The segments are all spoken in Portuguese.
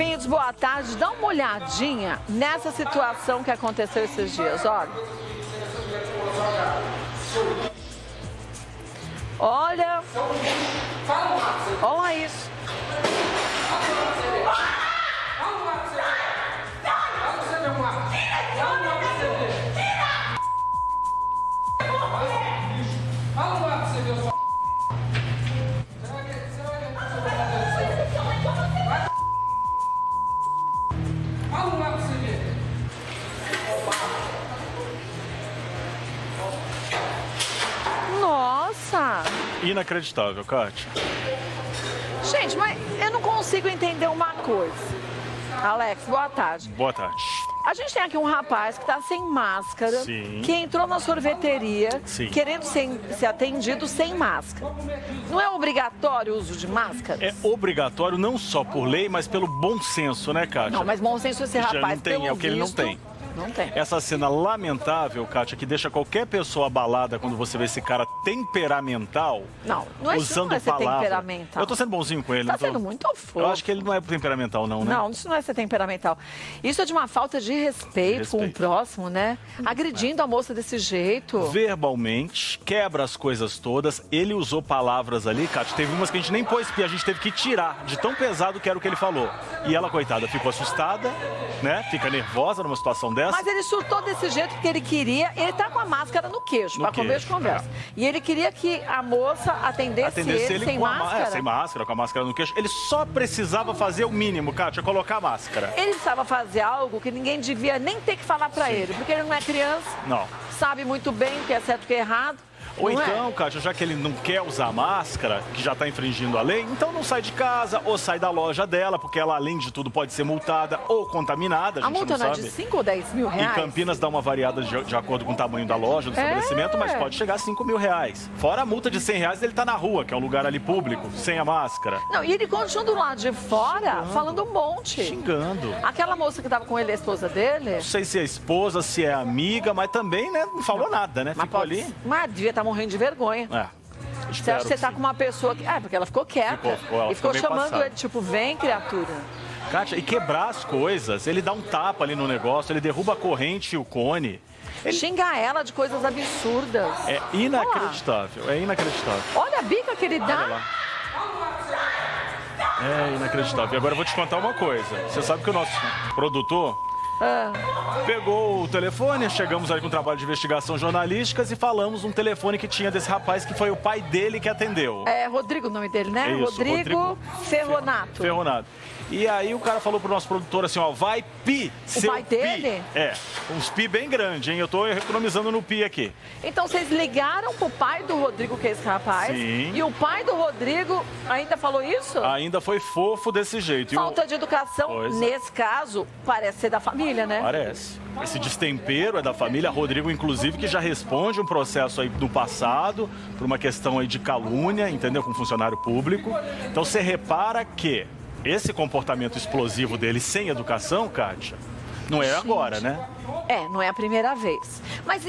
Ouvintes, boa tarde. Dá uma olhadinha nessa situação que aconteceu esses dias, olha. Olha. Olha isso. Nossa! Inacreditável, Kátia. Gente, mas eu não consigo entender uma coisa. Alex, boa tarde. Boa tarde. A gente tem aqui um rapaz que está sem máscara, Sim. que entrou na sorveteria Sim. querendo ser atendido sem máscara. Não é obrigatório o uso de máscara? É obrigatório não só por lei, mas pelo bom senso, né, Kátia? Não, mas bom senso esse Já rapaz, não tem, pelo é o que ele não visto, tem. Não tem. Essa cena lamentável, Kátia, que deixa qualquer pessoa abalada quando você vê esse cara temperamental. Não é isso, usando não é ser palavra. temperamental. Eu tô sendo bonzinho com ele. Tá não tô? sendo muito fofo. Eu acho que ele não é temperamental, não, né? Não, isso não é ser temperamental. Isso é de uma falta de respeito com o próximo, né? Agredindo a moça desse jeito. Verbalmente, quebra as coisas todas. Ele usou palavras ali, Kátia. Teve umas que a gente nem pôs, a gente teve que tirar de tão pesado que era o que ele falou. E ela, coitada, ficou assustada, né? Fica nervosa numa situação dessa. Mas ele surtou desse jeito porque ele queria. Ele tá com a máscara no queixo, para começo de conversa. E ele queria que a moça atendesse ele sem com máscara. sem máscara, com a máscara no queixo. Ele só precisava fazer o mínimo, Kátia, colocar a máscara. Ele precisava fazer algo que ninguém devia nem ter que falar para ele, porque ele não é criança. Não. Sabe muito bem o que é certo e o que é errado. Ou não então, é? Kátia, já que ele não quer usar máscara, que já está infringindo a lei, então não sai de casa ou sai da loja dela, porque ela, além de tudo, pode ser multada ou contaminada, a gente multa não não é sabe. de 5 ou 10 mil Em reais? Campinas dá uma variada de acordo com o tamanho da loja, do estabelecimento, mas pode chegar a 5 mil reais. Fora a multa de 100 reais, ele tá na rua, que é um lugar ali público, sem a máscara. Não, e ele continua do lado de fora, falando um monte. Xingando. Aquela moça que tava com ele, a esposa dele... Não sei se é esposa, se é amiga, mas também, né, não falou nada, né? Ficou ali. Mas devia estar morrendo de vergonha. Você acha que você tá com uma pessoa que... porque ela ficou quieta. Ela e ficou meio chamando passada. ele, tipo, vem, criatura. Kátia, e quebrar as coisas. Ele dá um tapa ali no negócio, ele derruba a corrente e o cone. Xinga ela de coisas absurdas. É inacreditável, é inacreditável. Olha a bica que ele Olha dá. lá. É inacreditável. E agora eu vou te contar uma coisa. Você sabe que o nosso produtor pegou o telefone, chegamos aí com um trabalho de investigação jornalísticas e falamos um telefone que tinha desse rapaz que foi o pai dele que atendeu. É Rodrigo o nome dele, né? Isso, Rodrigo Ferronato. Ferronato. E aí o cara falou pro nosso produtor assim, ó, vai pi, seu pai dele? pi. É, uns pi bem grande, hein? Eu tô economizando no pi aqui. Então vocês ligaram pro pai do Rodrigo, que é esse rapaz. Sim. E o pai do Rodrigo ainda falou isso? Ainda foi fofo desse jeito. Falta de educação, Pois é. nesse caso, parece ser da família, né? Parece. Esse destempero é da família Rodrigo, inclusive, que já responde um processo aí do passado, por uma questão aí de calúnia, entendeu? Com funcionário público. Então você repara que esse comportamento explosivo dele sem educação, Kátia, não é agora, né? Não é a primeira vez. Mas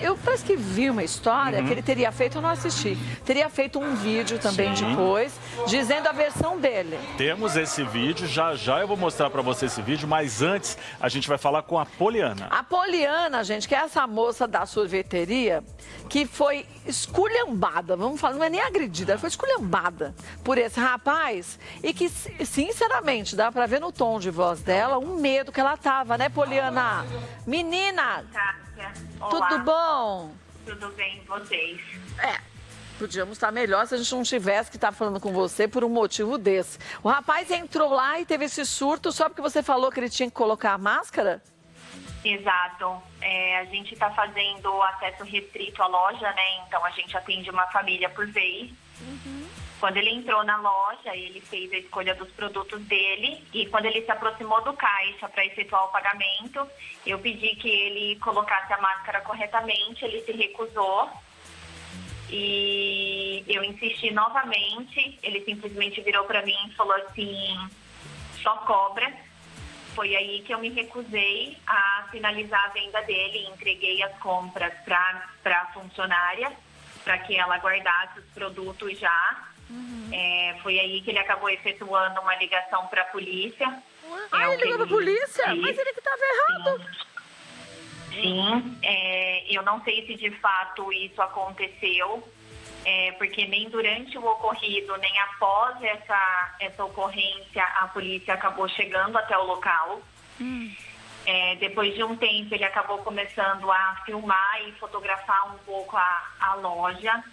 eu parece que vi uma história que ele teria feito, eu não assisti. Teria feito um vídeo também depois, dizendo a versão dele. Temos esse vídeo, já eu vou mostrar pra você esse vídeo, mas antes a gente vai falar com a Poliana. A Poliana, gente, que é essa moça da sorveteria, que foi esculhambada, vamos falar, não é nem agredida, ela foi esculhambada por esse rapaz e que, sinceramente, dá pra ver no tom de voz dela um medo que ela tava, né, Poliana? Menina, Kátia, olá. tudo bom? Tudo bem, e vocês? Podíamos estar melhor se a gente não tivesse que estar falando com você por um motivo desse. O rapaz entrou lá e teve esse surto só porque você falou que ele tinha que colocar a máscara? Exato. A gente está fazendo acesso restrito à loja, né? Então a gente atende uma família por vez. Quando ele entrou na loja, ele fez a escolha dos produtos dele e quando ele se aproximou do caixa para efetuar o pagamento, eu pedi que ele colocasse a máscara corretamente, ele se recusou e eu insisti novamente, ele simplesmente virou para mim e falou assim, só cobra. Foi aí que eu me recusei a finalizar a venda dele, entreguei as compras para a funcionária, para que ela guardasse os produtos já. Foi aí que ele acabou efetuando uma ligação para a polícia. Ele ligou pra polícia? Mas ele que estava errado. Sim, eu não sei se de fato isso aconteceu, porque nem durante o ocorrido, nem após essa ocorrência, a polícia acabou chegando até o local. Depois de um tempo, ele acabou começando a filmar e fotografar um pouco a loja.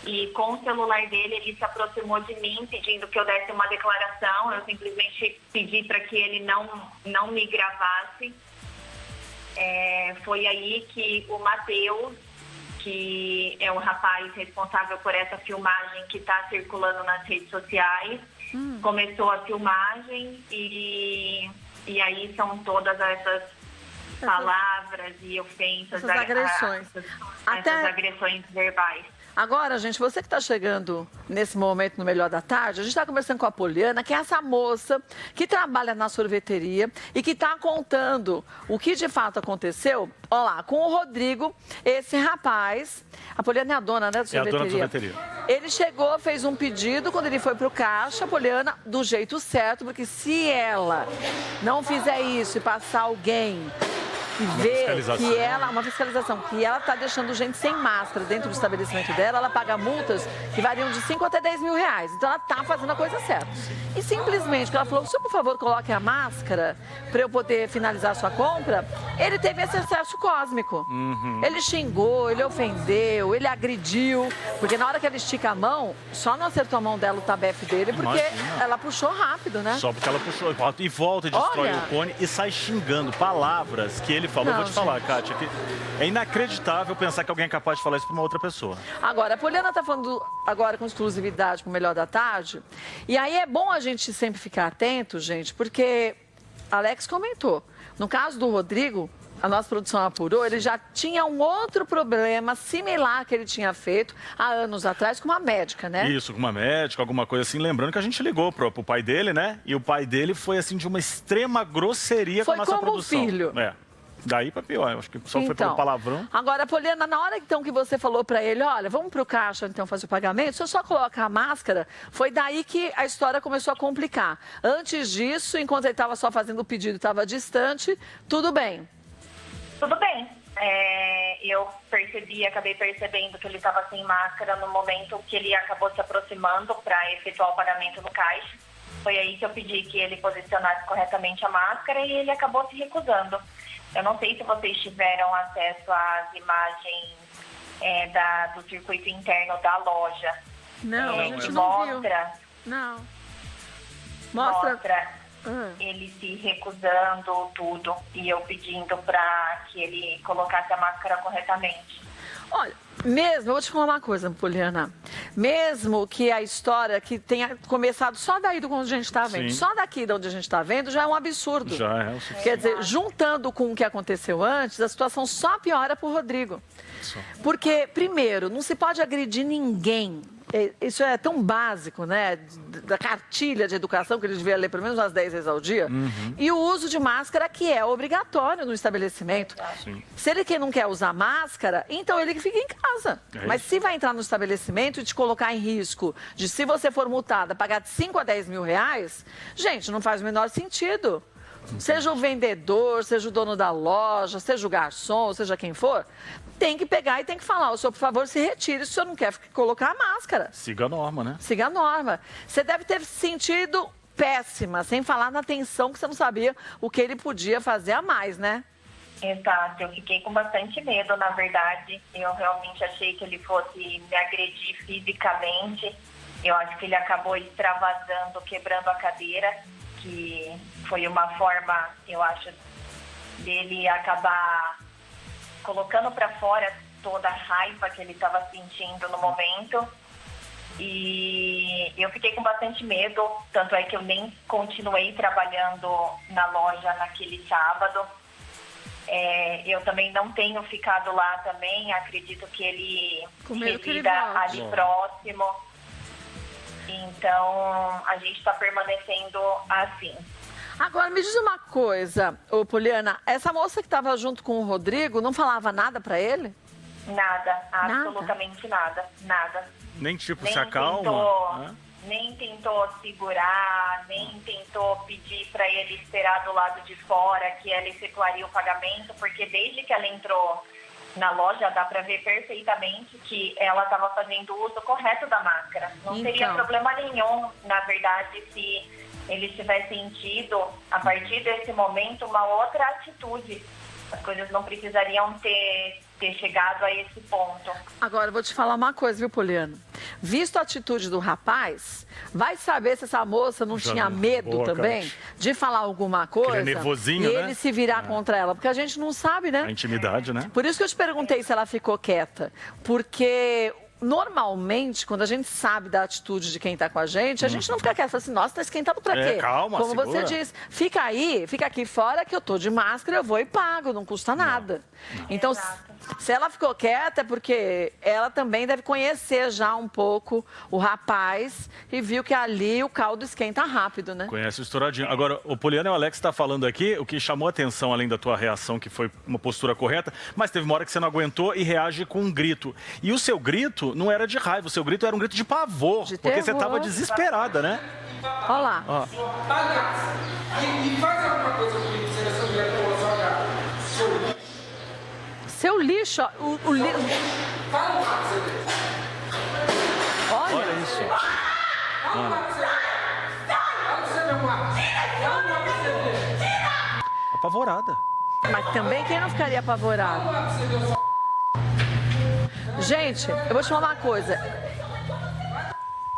E com o celular dele, ele se aproximou de mim, pedindo que eu desse uma declaração. Eu simplesmente pedi para que ele não me gravasse. Foi aí que o Matheus, que é o rapaz responsável por essa filmagem que está circulando nas redes sociais, começou a filmagem e aí são todas essas palavras e ofensas, essas agressões. Essas agressões verbais. Agora, gente, você que está chegando nesse momento no Melhor da Tarde, a gente está conversando com a Poliana, que é essa moça que trabalha na sorveteria e que está contando o que de fato aconteceu. Olha lá, com o Rodrigo, esse rapaz, a Poliana é a dona, né, da sorveteria. É a dona da sorveteria. Ele chegou, fez um pedido, quando ele foi para o caixa, a Poliana, do jeito certo, porque se ela não fizer isso e passar alguém e ver que uma fiscalização, que ela está deixando gente sem máscara dentro do estabelecimento dela, ela paga multas que variam de 5 até 10 mil reais. Então ela está fazendo a coisa certa. E simplesmente, quando ela falou, senhor, por favor, coloque a máscara para eu poder finalizar a sua compra, ele teve esse excesso cósmico. Ele xingou, ele ofendeu, ele agrediu, porque na hora que ela estica a mão, só não acertou a mão dela o tabefe dele, porque ela puxou rápido, né? Só porque ela puxou e volta e destrói o cone e sai xingando palavras que ele falou. Vou te falar, Kátia, que é inacreditável pensar que alguém é capaz de falar isso para uma outra pessoa. Agora, a Poliana está falando agora com exclusividade com o Melhor da Tarde. E aí é bom a gente sempre ficar atento, gente, porque Alex comentou. No caso do Rodrigo, a nossa produção apurou, ele já tinha um outro problema similar que ele tinha feito há anos atrás com uma médica, né? Isso, com uma médica, alguma coisa assim. Lembrando que a gente ligou pro pai dele, né? E o pai dele foi, assim, de uma extrema grosseria com a nossa produção. Foi como filho. Daí pra pior, eu acho que só foi pelo palavrão. Agora, Poliana, na hora então que você falou pra ele, olha, vamos pro caixa então fazer o pagamento, o senhor só coloca a máscara, foi daí que a história começou a complicar. Antes disso, enquanto ele estava só fazendo o pedido, estava distante, tudo bem? Tudo bem. Eu acabei percebendo que ele estava sem máscara no momento que ele acabou se aproximando para efetuar o pagamento no caixa. Foi aí que eu pedi que ele posicionasse corretamente a máscara e ele acabou se recusando. Eu não sei se vocês tiveram acesso às imagens do circuito interno da loja. Não, a gente não viu. Não. Mostra ele se recusando tudo e eu pedindo para que ele colocasse a máscara corretamente. Olha, mesmo, eu vou te falar uma coisa, Poliana, mesmo que a história que tenha começado só daí do onde a gente está vendo, só daqui de onde a gente está vendo, já é um absurdo. Já é o suficiente. Quer dizer, juntando com o que aconteceu antes, a situação só piora para o Rodrigo. Porque, primeiro, não se pode agredir ninguém. Isso é tão básico, né? Da cartilha de educação, que ele devia ler pelo menos umas 10 vezes ao dia. E o uso de máscara, que é obrigatório no estabelecimento. Se ele não quer usar máscara, então ele fica em casa. Mas se vai entrar no estabelecimento e te colocar em risco de, se você for multada, pagar de 5 a 10 mil reais, gente, não faz o menor sentido. Seja o vendedor, seja o dono da loja, seja o garçom, seja quem for, tem que pegar e tem que falar, o senhor, por favor, se retire, se o senhor não quer colocar a máscara. Siga a norma, né? Siga a norma. Você deve ter sentido péssima, sem falar na tensão que você não sabia o que ele podia fazer a mais, né? Exato, eu fiquei com bastante medo, na verdade. Eu realmente achei que ele fosse me agredir fisicamente. Eu acho que ele acabou extravasando, quebrando a cadeira, que foi uma forma, eu acho, dele acabar colocando para fora toda a raiva que ele estava sentindo no momento. E eu fiquei com bastante medo, tanto é que eu nem continuei trabalhando na loja naquele sábado. Eu também não tenho ficado lá também, acredito que ele resida ali próximo. Então, a gente está permanecendo assim. Agora, me diz uma coisa, Poliana, essa moça que estava junto com o Rodrigo não falava nada para ele? Nada, absolutamente nada. Nem tipo, se acalma? nem tentou segurar, nem tentou pedir para ele esperar do lado de fora que ela efetuaria o pagamento, porque desde que ela entrou na loja dá para ver perfeitamente que ela estava fazendo o uso correto da máscara. Não teria problema nenhum, na verdade, se eles tivessem tido, a partir desse momento, uma outra atitude. As coisas não precisariam ter chegado a esse ponto. Agora, eu vou te falar uma coisa, viu, Poliana? Visto a atitude do rapaz, vai saber se essa moça não tinha medo também de falar alguma coisa nervosinho, e né? ele se virar contra ela. Porque a gente não sabe, né? A intimidade, né? Por isso que eu te perguntei se ela ficou quieta. Porque normalmente, quando a gente sabe da atitude de quem está com a gente não fica quieto. Fala assim, nossa, tá esquentado pra quê? Calma, como segura. você diz, fica aqui fora que eu tô de máscara, eu vou e pago, não custa nada. Então, se ela ficou quieta é porque ela também deve conhecer já um pouco o rapaz e viu que ali o caldo esquenta rápido, né? Conhece o estouradinho. Agora, o Poliana e o Alex está falando aqui, o que chamou a atenção, além da tua reação, que foi uma postura correta, mas teve uma hora que você não aguentou e reage com um grito. E o seu grito não era de raiva, o seu grito era um grito de pavor, porque você estava desesperada, né? Olha lá. Ó. E faz alguma coisa comigo, se essa mulher for só olhar. Seu lixo, o lixo. Fala um pra você ver. Olha isso. Fala um pra você ver. Fala pra você ver, Marcos. Fala um pra você ver. Apavorada. Mas também quem não ficaria apavorado? Fala pra você ver o só. Gente, eu vou te falar uma coisa.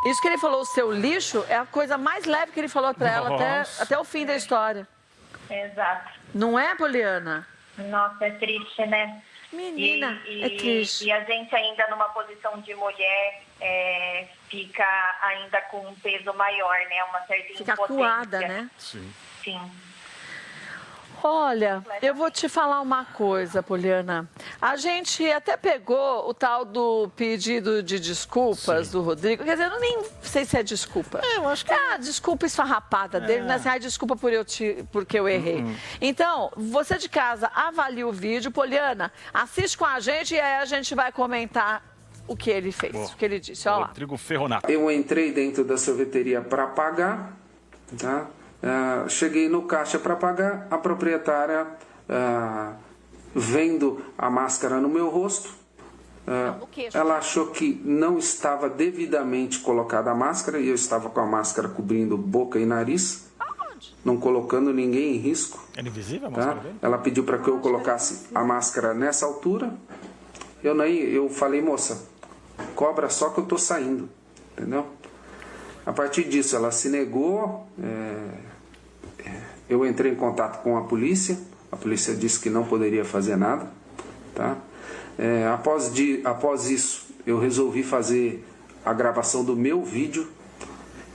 Isso que ele falou, o seu lixo, é a coisa mais leve que ele falou pra ela até o fim da história. Exato. Não é, Poliana? Nossa, é triste, né? Menina, é triste. E a gente ainda numa posição de mulher fica ainda com um peso maior, né? Uma certa Fica impotência. acuada, né? Sim. Sim. Olha, eu vou te falar uma coisa, Poliana. A gente até pegou o tal do pedido de desculpas do Rodrigo. Quer dizer, eu nem sei se é desculpa. Eu acho que é a desculpa esfarrapada dele, né? Assim, desculpa porque eu errei. Então, você de casa, avalie o vídeo. Poliana, assiste com a gente e aí a gente vai comentar o que ele fez, o que ele disse. Olha lá. Rodrigo Ferronato. Eu entrei dentro da sorveteria para pagar, tá? Cheguei no caixa para pagar, a proprietária, vendo a máscara no meu rosto, ela achou que não estava devidamente colocada a máscara e eu estava com a máscara cobrindo boca e nariz, não colocando ninguém em risco. É invisível a máscara dele? Ela pediu para que eu colocasse a máscara nessa altura. Eu falei, moça, cobra só que eu tô saindo, entendeu? A partir disso ela se negou. Eu entrei em contato com a polícia disse que não poderia fazer nada, tá? Após isso, eu resolvi fazer a gravação do meu vídeo,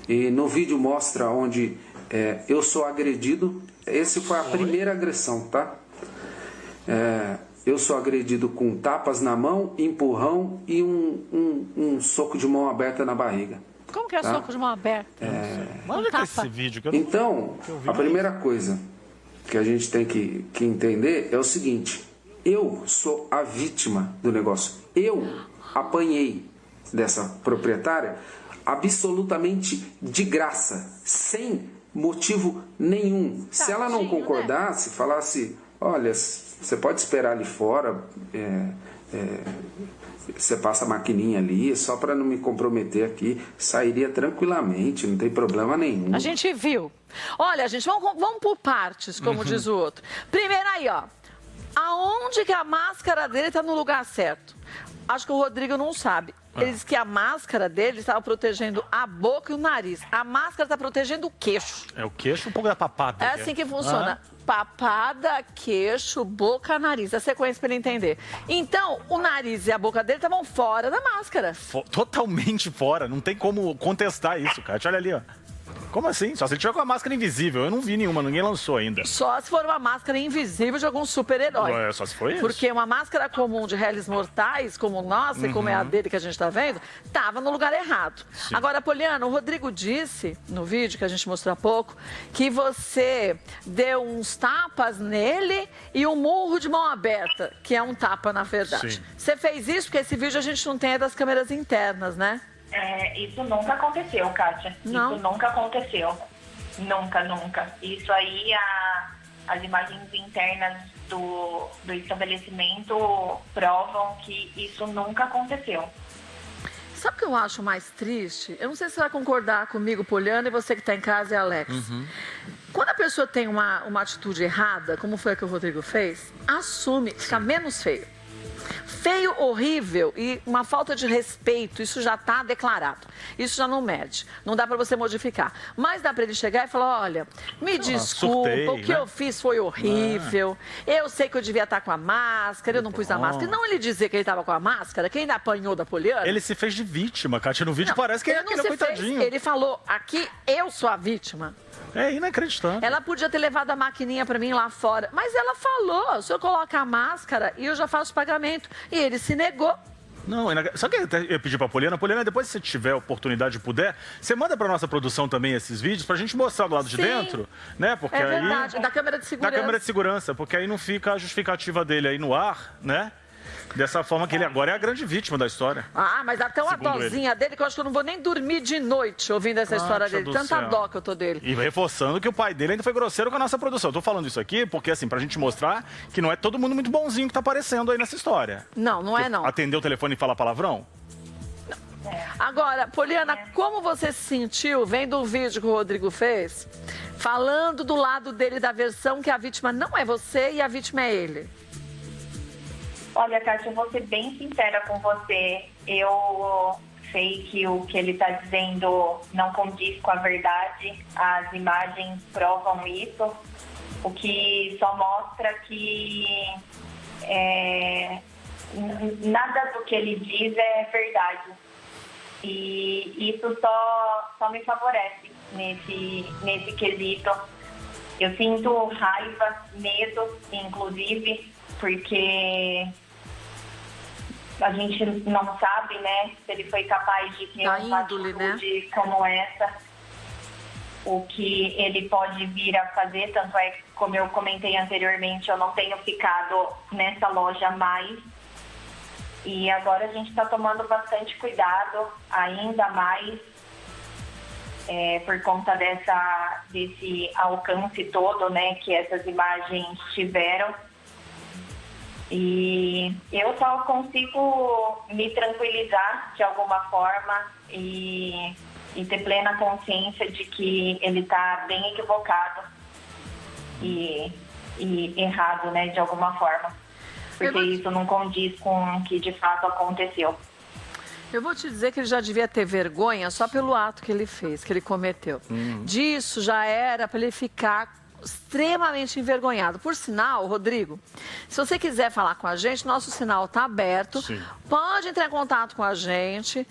e no vídeo mostra onde eu sou agredido. Essa foi a primeira agressão, tá? Eu sou agredido com tapas na mão, empurrão e um soco de mão aberta na barriga. Como que é soco de mão aberta? Olha esse vídeo que eu não... Então, a primeira coisa que a gente tem que entender é o seguinte: eu sou a vítima do negócio. Eu apanhei dessa proprietária absolutamente de graça, sem motivo nenhum. Se ela não concordasse, falasse, olha, você pode esperar ali fora, você passa a maquininha ali, só para não me comprometer aqui, sairia tranquilamente, não tem problema nenhum. A gente viu. Olha, gente, vamos por partes, como diz o outro. Primeiro aí, ó. Aonde que a máscara dele está no lugar certo? Acho que o Rodrigo não sabe. Ele disse que a máscara dele estava protegendo a boca e o nariz. A máscara está protegendo o queixo. É o queixo, um pouco da papada. É assim que funciona. Papada, queixo, boca, nariz. A sequência para ele entender. Então, o nariz e a boca dele estavam fora da máscara. Totalmente fora. Não tem como contestar isso, cara. Olha ali, ó. Como assim? Só se ele tiver com a máscara invisível. Eu não vi nenhuma, ninguém lançou ainda. Só se for uma máscara invisível de algum super-herói. Só se foi isso. Porque uma máscara comum de réis mortais, como nossa e como é a dele que a gente tá vendo, tava no lugar errado. Sim. Agora, Poliana, o Rodrigo disse, no vídeo que a gente mostrou há pouco, que você deu uns tapas nele e um murro de mão aberta, que é um tapa, na verdade. Sim. Você fez isso porque esse vídeo a gente não tem das câmeras internas, né? Isso nunca aconteceu, Kátia. Não? Isso nunca aconteceu. Nunca, nunca. Isso aí, as imagens internas do estabelecimento provam que isso nunca aconteceu. Sabe o que eu acho mais triste? Eu não sei se você vai concordar comigo, Poliana, e você que está em casa e Alex. Quando a pessoa tem uma atitude errada, como foi a que o Rodrigo fez, assume, fica menos feio. Feio, horrível e uma falta de respeito, isso já está declarado. Isso já não mede, não dá para você modificar. Mas dá para ele chegar e falar, olha, me desculpa, surtei, o que eu fiz foi horrível, eu sei que eu devia estar com a máscara, eu não pus a máscara. E não ele dizer que ele estava com a máscara, quem ainda apanhou da Poliana... Ele se fez de vítima, Kátia. No vídeo parece que ele é coitadinho. Ele falou, aqui eu sou a vítima. É inacreditável. Ela podia ter levado a maquininha para mim lá fora, mas ela falou, o senhor coloca a máscara e eu já faço o pagamento. E ele se negou. Não, sabe o que eu ia pedir pra Poliana? Poliana, depois se você tiver oportunidade e puder, você manda pra nossa produção também esses vídeos pra gente mostrar do lado de Sim. dentro, né? Porque É aí... verdade, da câmera de segurança. Da câmera de segurança, porque aí não fica a justificativa dele aí no ar, né? Dessa forma que ele agora é a grande vítima da história. Ah, mas até uma Segundo dozinha dele, que eu acho que eu não vou nem dormir de noite ouvindo essa história dele. do Tanta céu. dó que eu tô dele. E reforçando que o pai dele ainda foi grosseiro com a nossa produção. Eu tô falando isso aqui porque, assim, pra gente mostrar que não é todo mundo muito bonzinho que tá aparecendo aí nessa história. Não, não é não. Atender o telefone e falar palavrão? Agora, Poliana, como você se sentiu vendo o vídeo que o Rodrigo fez, falando do lado dele da versão que a vítima não é você e a vítima é ele? Olha, Kátia, eu vou ser bem sincera com você. Eu sei que o que ele está dizendo não condiz com a verdade. As imagens provam isso. O que só mostra que nada do que ele diz é verdade. E isso só me favorece nesse quesito. Eu sinto raiva, medo, inclusive, porque a gente não sabe, né, se ele foi capaz de ter uma índole, atitude como essa, o que ele pode vir a fazer. Tanto é que, como eu comentei anteriormente, eu não tenho ficado nessa loja mais. E agora a gente está tomando bastante cuidado, ainda mais por conta desse alcance todo, né, que essas imagens tiveram. E eu só consigo me tranquilizar de alguma forma e ter plena consciência de que ele está bem equivocado e errado, né, de alguma forma. Porque isso não condiz com o que de fato aconteceu. Eu vou te dizer que ele já devia ter vergonha só pelo ato que ele fez, que ele cometeu. Disso já era para ele ficar extremamente envergonhado. Por sinal, Rodrigo, se você quiser falar com a gente, nosso sinal está aberto. Sim. Pode entrar em contato com a gente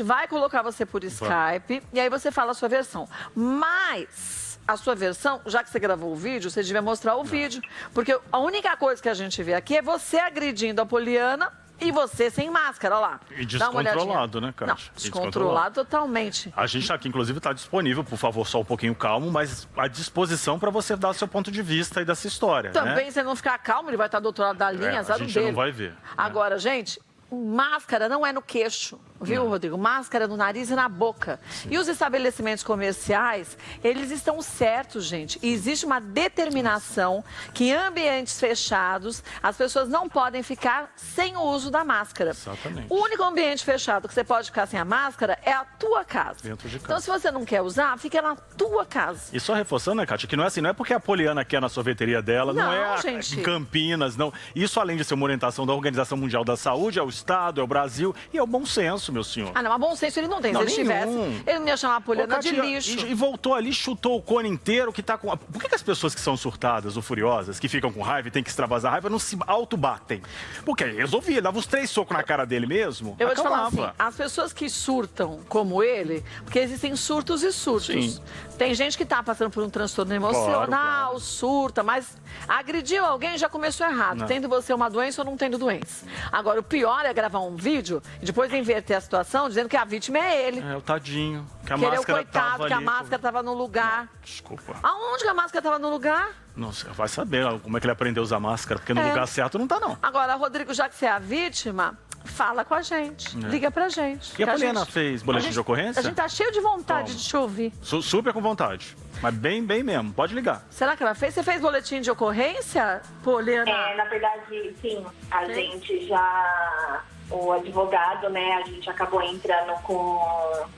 vai colocar você por Skype e aí você fala a sua versão. Mas a sua versão, já que você gravou o vídeo, você devia mostrar o vídeo. Porque a única coisa que a gente vê aqui é você agredindo a Poliana e você sem máscara, olha lá. E Dá uma olhadinha. descontrolado, né, Kátia? Não, descontrolado totalmente. A gente aqui, inclusive, está disponível, por favor, só um pouquinho calmo, mas à disposição para você dar o seu ponto de vista aí dessa história. Também, né? se ele não ficar calmo, ele vai estar do outro lado da linha, azar a gente dele. não vai ver. Agora, gente, máscara não é no queixo, viu, Rodrigo? Máscara no nariz e na boca. E os estabelecimentos comerciais, eles estão certos, gente. E existe uma determinação que em ambientes fechados, as pessoas não podem ficar sem o uso da máscara. Exatamente. O único ambiente fechado que você pode ficar sem a máscara é a tua casa. Dentro de casa. Então, se você não quer usar, fica na tua casa. E só reforçando, né, Kátia, que não é assim, não é porque a Poliana quer na sorveteria dela, não é gente. em Campinas, não. Isso, além de ser uma orientação da Organização Mundial da Saúde, é o Estado, é o Brasil e é o bom senso, meu senhor. Ah, não, mas bom senso ele não tem. Não, Se ele nenhum. tivesse, ele não ia chamar a Poliana de Kátia, lixo. E voltou ali, chutou o cone inteiro, que tá com... Por que as pessoas que são surtadas ou furiosas, que ficam com raiva e tem que extravasar a raiva, não se auto-batem? Porque aí resolvia, dava uns 3 socos na cara dele mesmo, Eu vou te falar acalmava. assim, as pessoas que surtam como ele, porque existem surtos e surtos. Sim. Tem gente que tá passando por um transtorno emocional, Claro. surta, mas agrediu alguém já começou errado. Não. Tendo você uma doença ou não tendo doença. Agora, o pior é gravar um vídeo e depois inverter a situação dizendo que a vítima é ele. É, o tadinho, que a Que ele é o máscara coitado, tava que a ali. máscara tava no lugar. Desculpa. Aonde que a máscara tava no lugar? Nossa, vai saber como é que ele aprendeu a usar máscara, porque no lugar certo não tá, não. Agora, Rodrigo, já que você é a vítima, Fala com a gente, liga pra gente. E a Poliana fez boletim de ocorrência? A gente tá cheio de vontade de te ouvir. Super com vontade. Mas bem mesmo. Pode ligar. Será que ela fez? Você fez boletim de ocorrência, Poliana? Na verdade, sim. A gente já... O advogado, né, a gente acabou entrando com...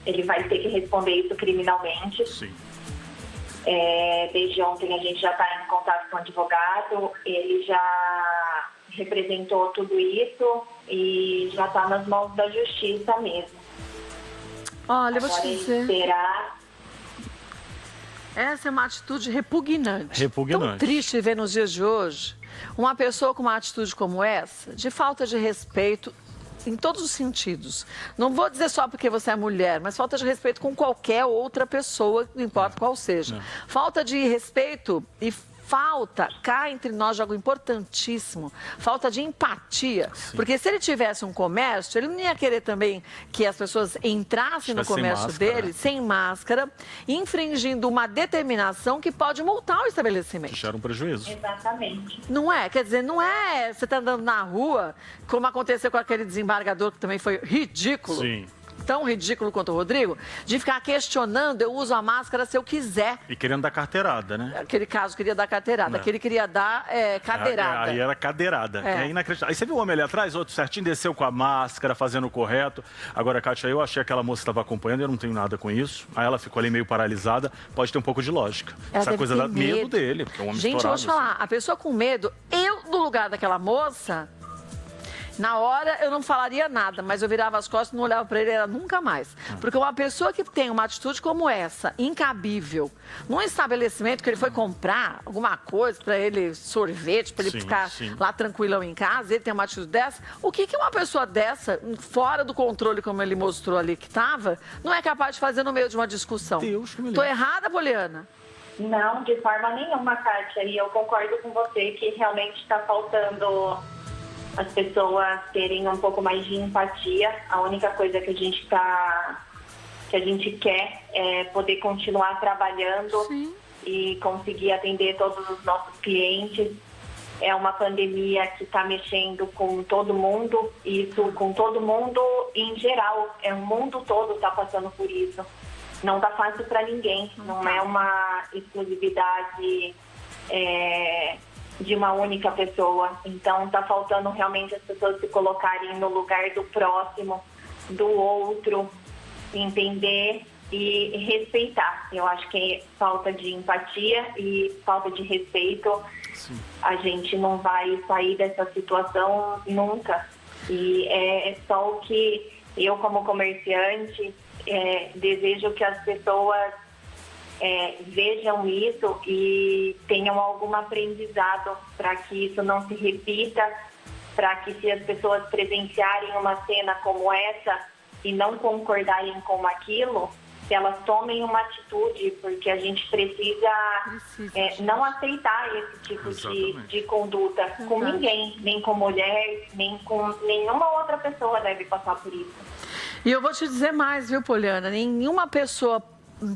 Ele vai ter que responder isso criminalmente. Sim. Desde ontem a gente já está em contato com o advogado. Ele já representou tudo isso e já está nas mãos da justiça mesmo. Olha, eu vou Agora te dizer... esperar... Essa é uma atitude repugnante. Repugnante. Tão triste ver nos dias de hoje uma pessoa com uma atitude como essa, de falta de respeito em todos os sentidos. Não vou dizer só porque você é mulher, mas falta de respeito com qualquer outra pessoa, não importa qual seja. Falta de respeito e falta, cá entre nós, de algo importantíssimo, falta de empatia. Sim. Porque se ele tivesse um comércio, ele não ia querer também que as pessoas entrassem no comércio dele sem máscara, infringindo uma determinação que pode multar o estabelecimento. Gera um prejuízo. Exatamente. Não é? Quer dizer, não é você tá andando na rua, como aconteceu com aquele desembargador que também foi ridículo. Sim. Tão ridículo quanto o Rodrigo, de ficar questionando, eu uso a máscara se eu quiser. E querendo dar carteirada, né? Aquele caso queria dar carteirada, aquele queria dar cadeirada. Aí era cadeirada. É inacreditável. Aí você viu o homem ali atrás, outro certinho, desceu com a máscara, fazendo o correto. Agora, Kátia, eu achei que aquela moça estava acompanhando, eu não tenho nada com isso. Aí ela ficou ali meio paralisada, pode ter um pouco de lógica. Essa coisa dá medo dele, porque é um homem Gente, eu vou te falar, assim. a pessoa com medo, eu, no lugar daquela moça... Na hora eu não falaria nada, mas eu virava as costas e não olhava para ele, era nunca mais. Porque uma pessoa que tem uma atitude como essa, incabível, num estabelecimento que ele foi comprar alguma coisa para ele, sorvete, para ele ficar lá tranquilão em casa, ele tem uma atitude dessa, o que uma pessoa dessa, fora do controle como ele mostrou ali que estava, não é capaz de fazer no meio de uma discussão? Deus que me livre. Tô errada, Poliana? Não, de forma nenhuma, Kátia. E eu concordo com você que realmente está faltando... as pessoas terem um pouco mais de empatia. A única coisa que a gente quer é poder continuar trabalhando e conseguir atender todos os nossos clientes. É uma pandemia que está mexendo com todo mundo, isso com todo mundo em geral. O mundo todo está passando por isso. Não está fácil para ninguém, não é uma exclusividade... de uma única pessoa. Então, está faltando realmente as pessoas se colocarem no lugar do próximo, do outro, entender e respeitar. Eu acho que falta de empatia e falta de respeito, a gente não vai sair dessa situação nunca. E é só o que eu, como comerciante, desejo que as pessoas vejam isso e tenham algum aprendizado para que isso não se repita, para que se as pessoas presenciarem uma cena como essa e não concordarem com aquilo, que elas tomem uma atitude, porque a gente precisa não aceitar esse tipo de conduta com ninguém, nem com mulher, nem com nenhuma outra pessoa deve passar por isso. E eu vou te dizer mais, viu, Poliana? Nenhuma pessoa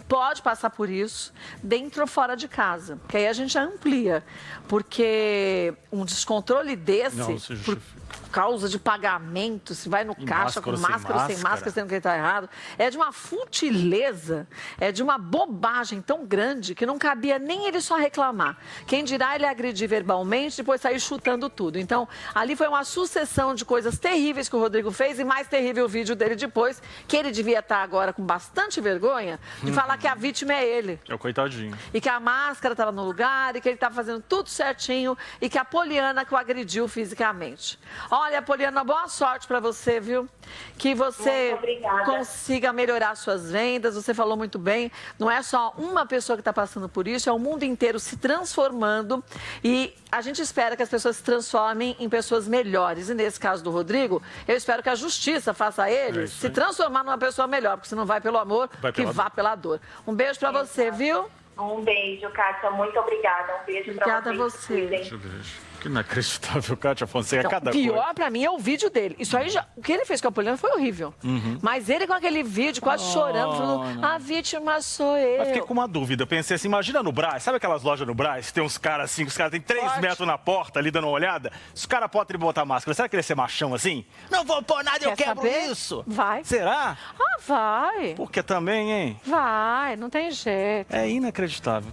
pode passar por isso dentro ou fora de casa, porque aí a gente amplia, porque um descontrole desse, por causa de pagamento, se vai no caixa com máscara ou sem máscara, sendo que ele está errado, é de uma futileza, é de uma bobagem tão grande que não cabia nem ele só reclamar. Quem dirá ele agredir verbalmente e depois sair chutando tudo. Então, ali foi uma sucessão de coisas terríveis que o Rodrigo fez e mais terrível o vídeo dele depois, que ele devia estar agora com bastante vergonha de falar que a vítima é ele. É o coitadinho. E que a máscara estava no lugar, e que ele estava fazendo tudo certinho, e que a Poliana que o agrediu fisicamente. Olha, Poliana, boa sorte para você, viu? Que você consiga melhorar suas vendas. Você falou muito bem. Não é só uma pessoa que está passando por isso, é o mundo inteiro se transformando. E a gente espera que as pessoas se transformem em pessoas melhores. E nesse caso do Rodrigo, eu espero que a justiça faça a ele se transformar numa pessoa melhor. Porque se não vai pelo amor, vá pela dor. Um beijo para você, viu? Um beijo, Kátia. Muito obrigada. Um beijo para você. Obrigada a você. Beijo. Que inacreditável, Kátia Fonseca, Então, cada pior coisa. pra mim é o vídeo dele. Isso aí, o que ele fez com a Poliana foi horrível. Mas ele com aquele vídeo, quase chorando, falando, a vítima sou eu. Mas fiquei com uma dúvida, eu pensei assim, imagina no Brás, sabe aquelas lojas no Brás, que tem uns caras assim, que os caras têm 3 Forte. metros na porta ali dando uma olhada, se os caras podem botar máscara, será que ele ia ser machão assim? Não vou pôr nada, eu Quer quebro saber? isso. Vai. Será? Ah, vai. Porque também, hein, Vai, não tem jeito. é inacreditável.